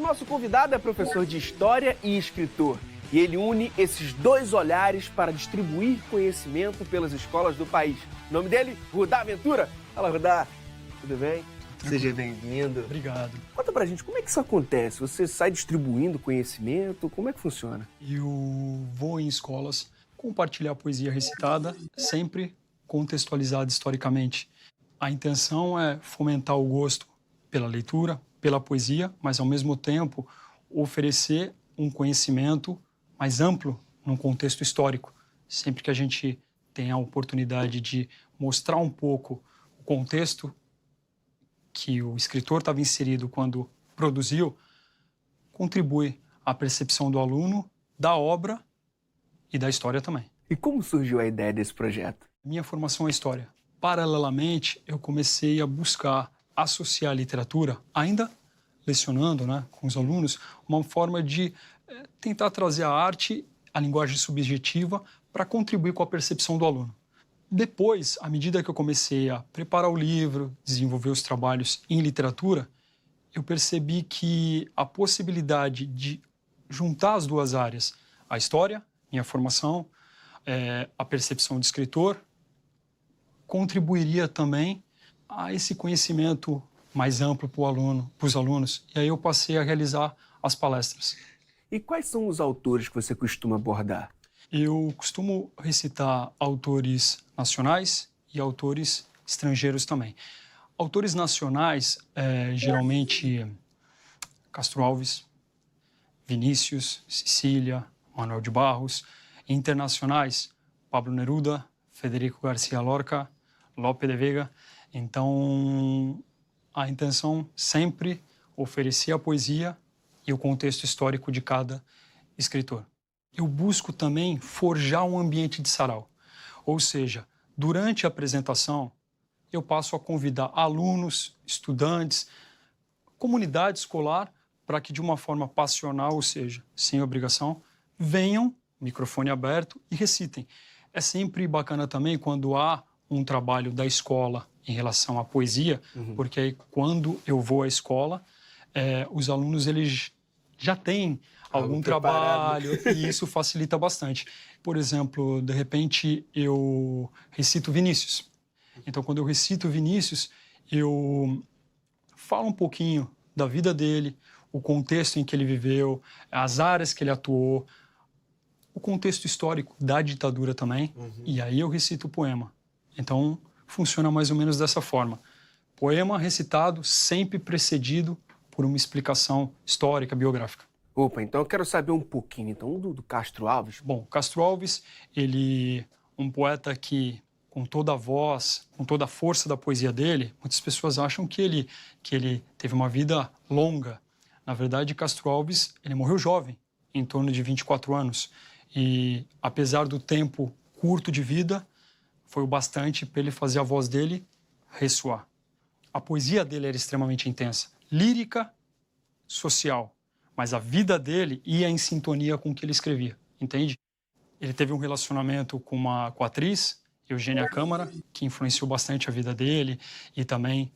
nosso convidado é professor de História e escritor. E ele une esses dois olhares para distribuir conhecimento pelas escolas do país. O nome dele, Rudá Ventura. Fala, Rudá. Tudo bem? Seja bem-vindo. Obrigado. Conta pra gente, como é que isso acontece? Você sai distribuindo conhecimento? Como é que funciona? Eu vou em escolas compartilhar poesia recitada, sempre contextualizada historicamente. A intenção é fomentar o gosto pela leitura, pela poesia, mas, ao mesmo tempo, oferecer um conhecimento mais amplo num contexto histórico. Sempre que a gente tem a oportunidade de mostrar um pouco o contexto que o escritor estava inserido quando produziu, contribui à percepção do aluno, da obra e da história também. E como surgiu a ideia desse projeto? Minha formação é história. Paralelamente, eu comecei a buscar associar a literatura, ainda lecionando, com os alunos, uma forma de tentar trazer a arte, a linguagem subjetiva, para contribuir com a percepção do aluno. Depois, à medida que eu comecei a preparar o livro, desenvolver os trabalhos em literatura, eu percebi que a possibilidade de juntar as duas áreas, a história, minha formação, a percepção de escritor, contribuiria também a esse conhecimento mais amplo para os alunos. E aí eu passei a realizar as palestras. E quais são os autores que você costuma abordar? Eu costumo recitar autores nacionais e autores estrangeiros também. Autores nacionais, geralmente Castro Alves, Vinícius, Cecília, Manuel de Barros. Internacionais, Pablo Neruda, Federico García Lorca, Lope de Vega. Então, a intenção sempre oferecer a poesia e o contexto histórico de cada escritor. Eu busco também forjar um ambiente de sarau. Ou seja, durante a apresentação, eu passo a convidar alunos, estudantes, comunidade escolar, para que de uma forma passional, ou seja, sem obrigação, venham, microfone aberto, e recitem. É sempre bacana também quando há um trabalho da escola em relação à poesia, porque aí quando eu vou à escola, os alunos eles já têm algum trabalho e isso facilita bastante. Por exemplo, de repente eu recito Vinícius. Então, quando eu recito Vinícius, eu falo um pouquinho da vida dele, o contexto em que ele viveu, as áreas que ele atuou, o contexto histórico da ditadura também, e aí eu recito o poema. Então, funciona mais ou menos dessa forma. Poema recitado, sempre precedido por uma explicação histórica, biográfica. Opa, então eu quero saber um pouquinho então, do Castro Alves. Bom, Castro Alves, ele um poeta que, com toda a voz, com toda a força da poesia dele, muitas pessoas acham que ele teve uma vida longa. Na verdade, Castro Alves, ele morreu jovem, em torno de 24 anos. E, apesar do tempo curto de vida, foi o bastante para ele fazer a voz dele ressoar. A poesia dele era extremamente intensa, lírica, social, mas a vida dele ia em sintonia com o que ele escrevia, entende? Ele teve um relacionamento com a atriz, Eugênia Câmara, que influenciou bastante a vida dele e também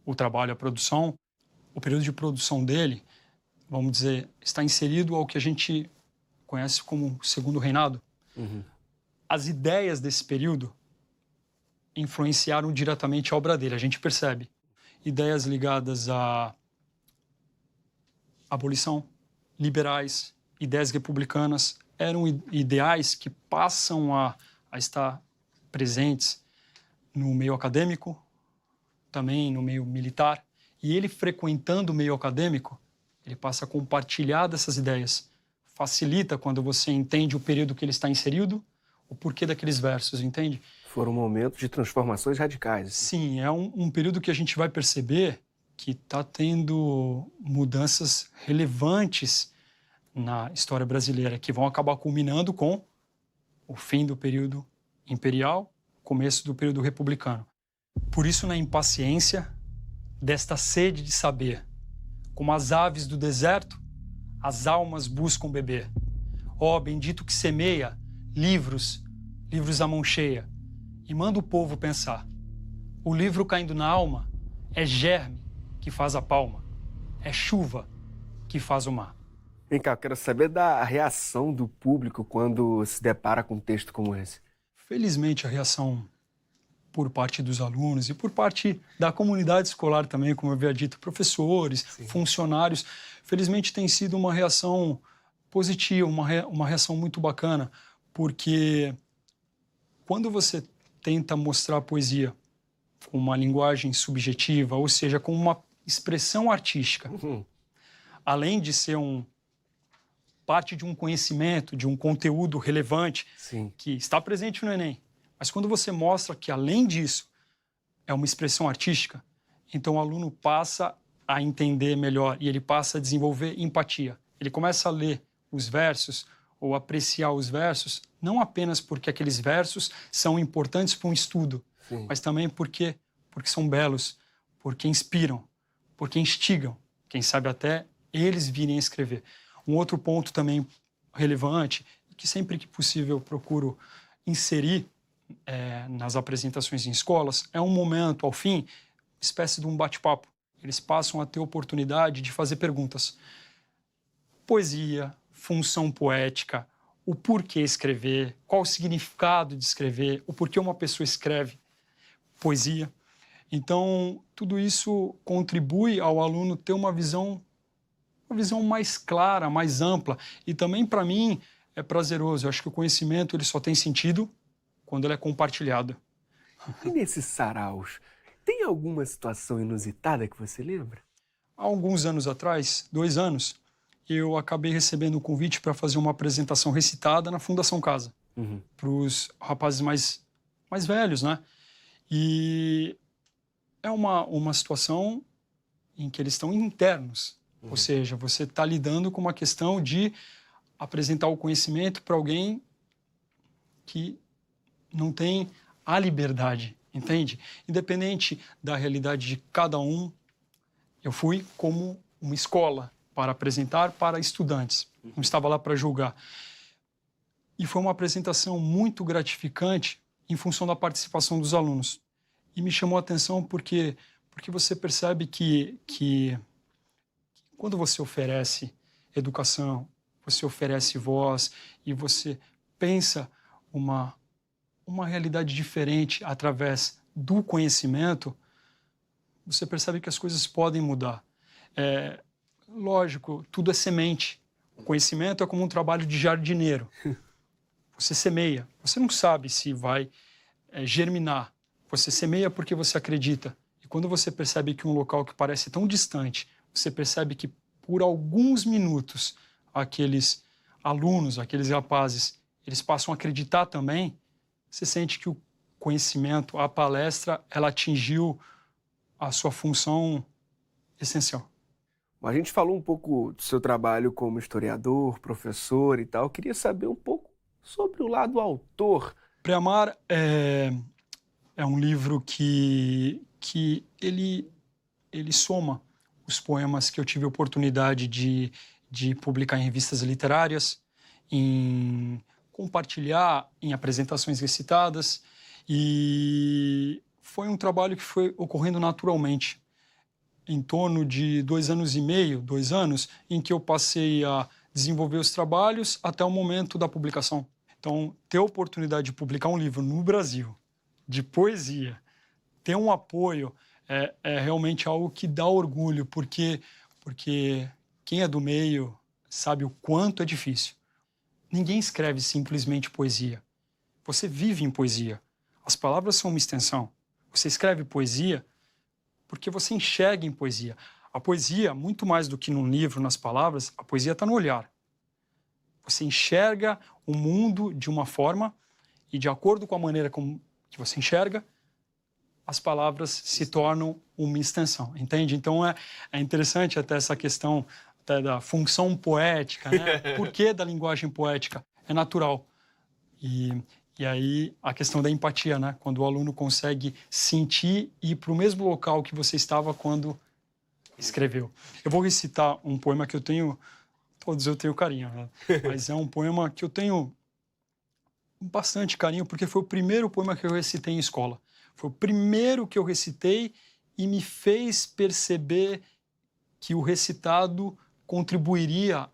o trabalho, a produção. O período de produção dele, vamos dizer, está inserido ao que a gente conhece como Segundo Reinado. As ideias desse período influenciaram diretamente a obra dele, a gente percebe. Ideias ligadas à abolição, liberais, ideias republicanas, eram ideais que passam a estar presentes no meio acadêmico, também no meio militar. E ele, frequentando o meio acadêmico, ele passa a compartilhar dessas ideias. Facilita quando você entende o período que ele está inserido, o porquê daqueles versos, entende? Foram momentos de transformações radicais. Sim, é um período que a gente vai perceber que está tendo mudanças relevantes na história brasileira, que vão acabar culminando com o fim do período imperial, começo do período republicano. Por isso, na impaciência desta sede de saber, como as aves do deserto, as almas buscam beber. Ó, bendito que semeia livros à mão cheia, e manda o povo pensar. O livro caindo na alma é germe que faz a palma, é chuva que faz o mar. Vem cá, eu quero saber da reação do público quando se depara com um texto como esse. Felizmente, a reação por parte dos alunos e por parte da comunidade escolar também, como eu havia dito, professores, Sim. funcionários, felizmente tem sido uma reação positiva, uma reação muito bacana, porque quando você tenta mostrar a poesia com uma linguagem subjetiva, ou seja, com uma expressão artística, além de ser parte de um conhecimento, de um conteúdo relevante, Sim. que está presente no Enem, mas quando você mostra que, além disso, é uma expressão artística, então o aluno passa a entender melhor e ele passa a desenvolver empatia. Ele começa a ler os versos ou apreciar os versos, não apenas porque aqueles versos são importantes para um estudo, Sim. mas também porque são belos, porque inspiram, porque instigam, quem sabe até eles virem a escrever. Um outro ponto também relevante, que sempre que possível eu procuro inserir nas apresentações em escolas, é um momento, ao fim, espécie de um bate-papo. Eles passam a ter oportunidade de fazer perguntas. Poesia, função poética, o porquê escrever, qual o significado de escrever, o porquê uma pessoa escreve poesia. Então, tudo isso contribui ao aluno ter uma visão mais clara, mais ampla. E também, para mim, é prazeroso. Eu acho que o conhecimento ele só tem sentido quando ele é compartilhado. E nesses saraus, tem alguma situação inusitada que você lembra? Há alguns anos atrás, 2 anos, eu acabei recebendo um convite para fazer uma apresentação recitada na Fundação Casa, para os rapazes mais velhos, né? E é uma situação em que eles estão internos, ou seja, você está lidando com uma questão de apresentar o conhecimento para alguém que não tem a liberdade, entende? Independente da realidade de cada um, eu fui como uma escola para apresentar para estudantes, não estava lá para julgar. E foi uma apresentação muito gratificante em função da participação dos alunos. E me chamou a atenção porque você percebe que quando você oferece educação, você oferece voz e você pensa uma realidade diferente através do conhecimento, você percebe que as coisas podem mudar. Lógico, tudo é semente. O conhecimento é como um trabalho de jardineiro. Você semeia, você não sabe se vai germinar. Você semeia porque você acredita. E quando você percebe que um local que parece tão distante, você percebe que por alguns minutos aqueles alunos, aqueles rapazes, eles passam a acreditar também, você sente que o conhecimento, a palestra, ela atingiu a sua função essencial. A gente falou um pouco do seu trabalho como historiador, professor e tal. Eu queria saber um pouco sobre o lado autor. Preamar é um livro que ele soma os poemas que eu tive a oportunidade de publicar em revistas literárias, em compartilhar em apresentações recitadas, e foi um trabalho que foi ocorrendo naturalmente. Em torno de 2 anos e meio, 2 anos, em que eu passei a desenvolver os trabalhos até o momento da publicação. Então, ter a oportunidade de publicar um livro no Brasil, de poesia, ter um apoio é realmente algo que dá orgulho, porque quem é do meio sabe o quanto é difícil. Ninguém escreve simplesmente poesia. Você vive em poesia. As palavras são uma extensão. Você escreve poesia porque você enxerga em poesia. A poesia, muito mais do que num livro, nas palavras, a poesia está no olhar. Você enxerga o mundo de uma forma e, de acordo com a maneira que você enxerga, as palavras se tornam uma extensão, entende? Então é interessante até essa questão até da função poética, né? Por que da linguagem poética? É natural. E aí a questão da empatia, né? Quando o aluno consegue sentir e ir para o mesmo local que você estava quando escreveu. Eu vou recitar um poema que eu tenho, todos eu tenho carinho, né? Mas é um poema que eu tenho bastante carinho, porque foi o primeiro poema que eu recitei em escola. Foi o primeiro que eu recitei e me fez perceber que o recitado contribuiria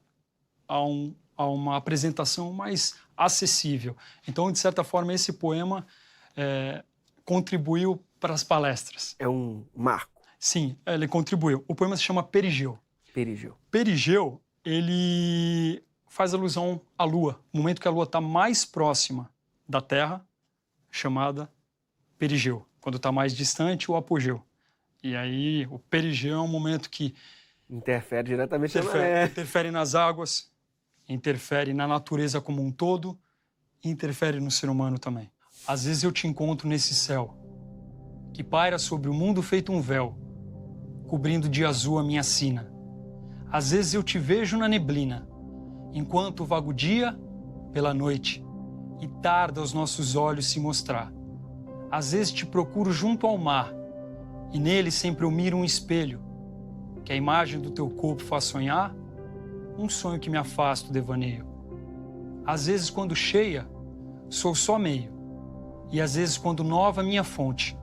a uma apresentação mais acessível. Então, de certa forma, esse poema contribuiu para as palestras. É um marco. Sim, ele contribuiu. O poema se chama Perigeu. Perigeu. Perigeu, ele faz alusão à Lua, no momento que a Lua está mais próxima da Terra, chamada perigeu. Quando está mais distante, o apogeu. E aí, o perigeu é um momento que interfere diretamente na maré. Interfere nas águas, interfere na natureza como um todo, interfere no ser humano também. Às vezes eu te encontro nesse céu, que paira sobre o mundo feito um véu, cobrindo de azul a minha sina. Às vezes eu te vejo na neblina, enquanto vaga o dia pela noite, e tarda aos nossos olhos se mostrar. Às vezes te procuro junto ao mar, e nele sempre eu miro um espelho, que a imagem do teu corpo faz sonhar, um sonho que me afasta do devaneio. Às vezes, quando cheia, sou só meio, e às vezes, quando nova minha fonte,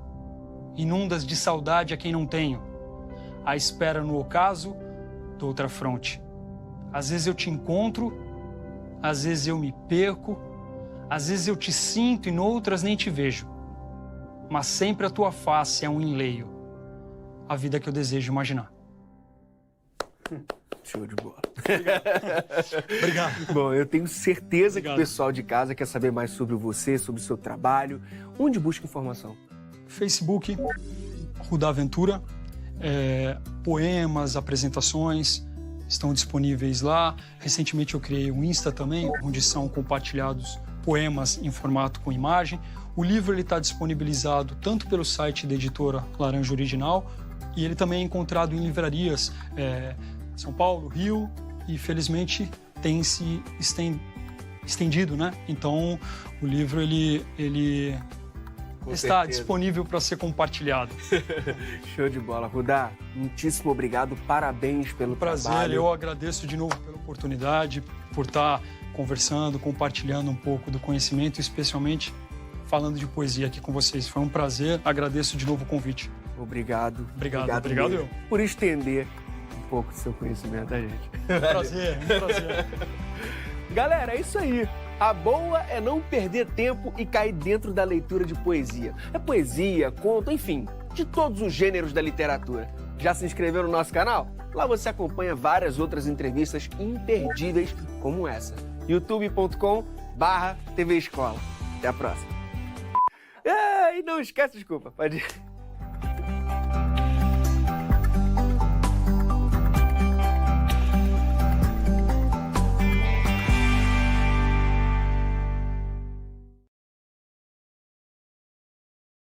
inundas de saudade a quem não tenho, à espera no ocaso da outra fronte. Às vezes eu te encontro, às vezes eu me perco, às vezes eu te sinto e noutras nem te vejo, mas sempre a tua face é um enleio, a vida que eu desejo imaginar. Show de bola. Obrigado. Bom, eu tenho certeza que o pessoal de casa quer saber mais sobre você, sobre o seu trabalho. Onde busca informação? Facebook, Rudá Ventura, poemas, apresentações estão disponíveis lá. Recentemente eu criei um Insta também, onde são compartilhados poemas em formato com imagem. O livro está disponibilizado tanto pelo site da editora Laranja Original, e ele também é encontrado em livrarias São Paulo, Rio, e felizmente tem se estendido, né? Então o livro ele está disponível para ser compartilhado. Show de bola. Rudá, muitíssimo obrigado, parabéns pelo trabalho. Eu agradeço de novo pela oportunidade, por estar conversando, compartilhando um pouco do conhecimento, especialmente falando de poesia aqui com vocês. Foi um prazer, agradeço de novo o convite. Obrigado. Obrigado eu. Por estender um pouco do seu conhecimento a gente. Um prazer. Galera, é isso aí. A boa é não perder tempo e cair dentro da leitura de poesia. É poesia, conto, enfim, de todos os gêneros da literatura. Já se inscreveu no nosso canal? Lá você acompanha várias outras entrevistas imperdíveis como essa. youtube.com/TV Escola. Até a próxima. E não esquece, desculpa, pode ir.